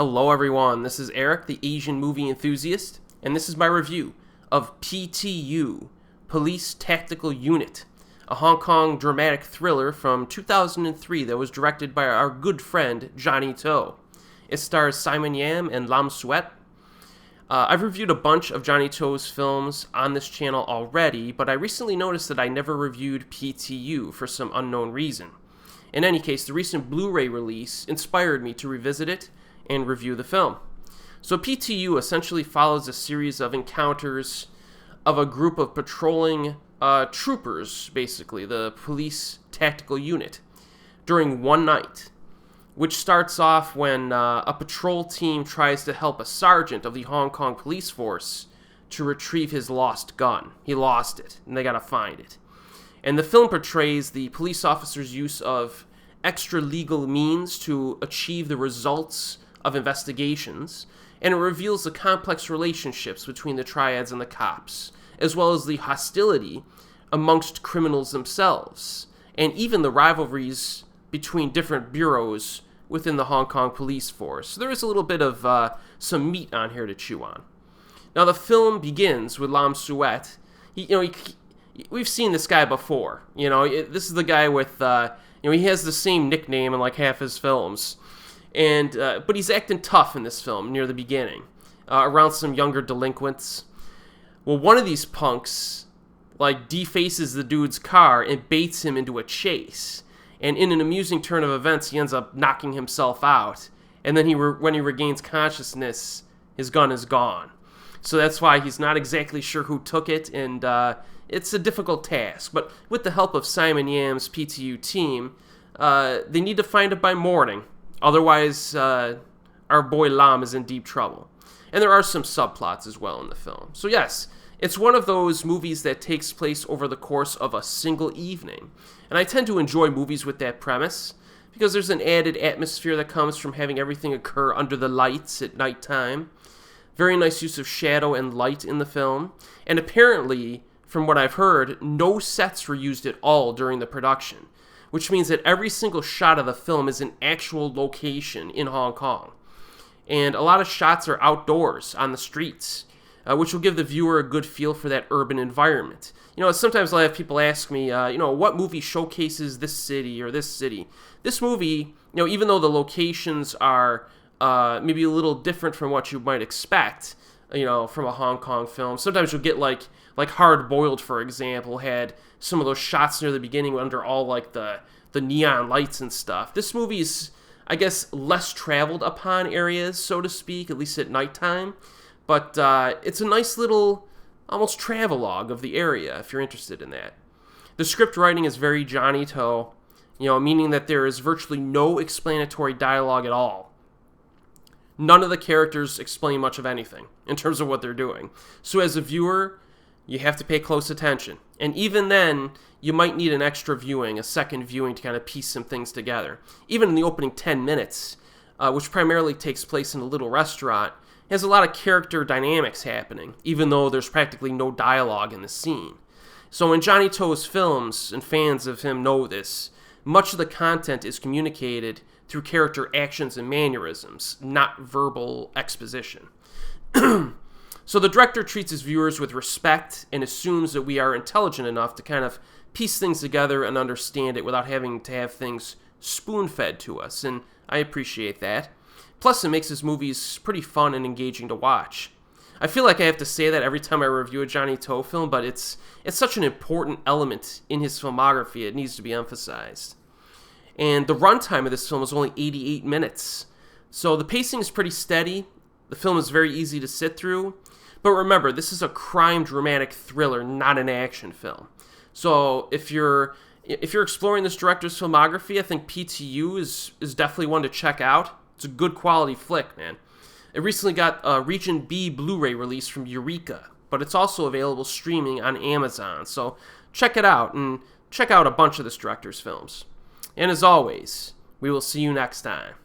Hello everyone, this is Erik, the Asian movie enthusiast, and this is my review of PTU, Police Tactical Unit, a Hong Kong dramatic thriller from 2003 that was directed by our good friend Johnnie To. It stars Simon Yam and Suet. I've reviewed a bunch of Johnnie To's films on this channel already, but I recently noticed that I never reviewed PTU for some unknown reason. In any case, the recent Blu-ray release inspired me to revisit it and review the film. So PTU essentially follows a series of encounters of a group of patrolling troopers, basically, the police tactical unit, during one night, which starts off when a patrol team tries to help a sergeant of the Hong Kong police force to retrieve his lost gun. He lost it, and they gotta find it. And the film portrays the police officer's use of extra legal means to achieve the results of investigations, and it reveals the complex relationships between the triads and the cops, as well as the hostility amongst criminals themselves, and even the rivalries between different bureaus within the Hong Kong police force. So there is a little bit of some meat on here to chew on. Now the film begins with Suet. We've seen this guy before. This is the guy with he has the same nickname in like half his films. And but he's acting tough in this film near the beginning, around some younger delinquents. Well, one of these punks defaces the dude's car and baits him into a chase. And in an amusing turn of events, he ends up knocking himself out. And then when he regains consciousness, his gun is gone. So that's why he's not exactly sure who took it, and it's a difficult task. But with the help of Simon Yam's PTU team, they need to find it by morning. Otherwise, our boy Lam is in deep trouble. And there are some subplots as well in the film. So yes, it's one of those movies that takes place over the course of a single evening. And I tend to enjoy movies with that premise, because there's an added atmosphere that comes from having everything occur under the lights at nighttime. Very nice use of shadow and light in the film. And apparently, from what I've heard, no sets were used at all during the production, which means that every single shot of the film is an actual location in Hong Kong. And a lot of shots are outdoors, on the streets, which will give the viewer a good feel for that urban environment. Sometimes I'll have people ask me, what movie showcases this city or this city? This movie, even though the locations are maybe a little different from what you might expect, from a Hong Kong film, sometimes you'll get like Hard Boiled, for example, had some of those shots near the beginning under all the neon lights and stuff. This movie's, I guess, less traveled upon areas, so to speak, at least at nighttime. But it's a nice little, almost travelogue of the area, if you're interested in that. The script writing is very Johnnie To, meaning that there is virtually no explanatory dialogue at all. None of the characters explain much of anything in terms of what they're doing. So as a viewer, you have to pay close attention. And even then, you might need an extra viewing, a second viewing, to kind of piece some things together. Even in the opening 10 minutes, which primarily takes place in a little restaurant, has a lot of character dynamics happening, even though there's practically no dialogue in the scene. So in Johnnie To's films, and fans of him know this, much of the content is communicated through character actions and mannerisms, not verbal exposition. So the director treats his viewers with respect and assumes that we are intelligent enough to kind of piece things together and understand it without having to have things spoon-fed to us, and I appreciate that. Plus, it makes his movies pretty fun and engaging to watch. I feel like I have to say that every time I review a Johnnie To film, but it's such an important element in his filmography, it needs to be emphasized. And the runtime of this film is only 88 minutes. So the pacing is pretty steady. The film is very easy to sit through. But remember, this is a crime dramatic thriller, not an action film. So if you're exploring this director's filmography, I think PTU is definitely one to check out. It's a good quality flick, man. It recently got a Region B Blu-ray release from Eureka, but it's also available streaming on Amazon. So check it out, and check out a bunch of this director's films. And as always, we will see you next time.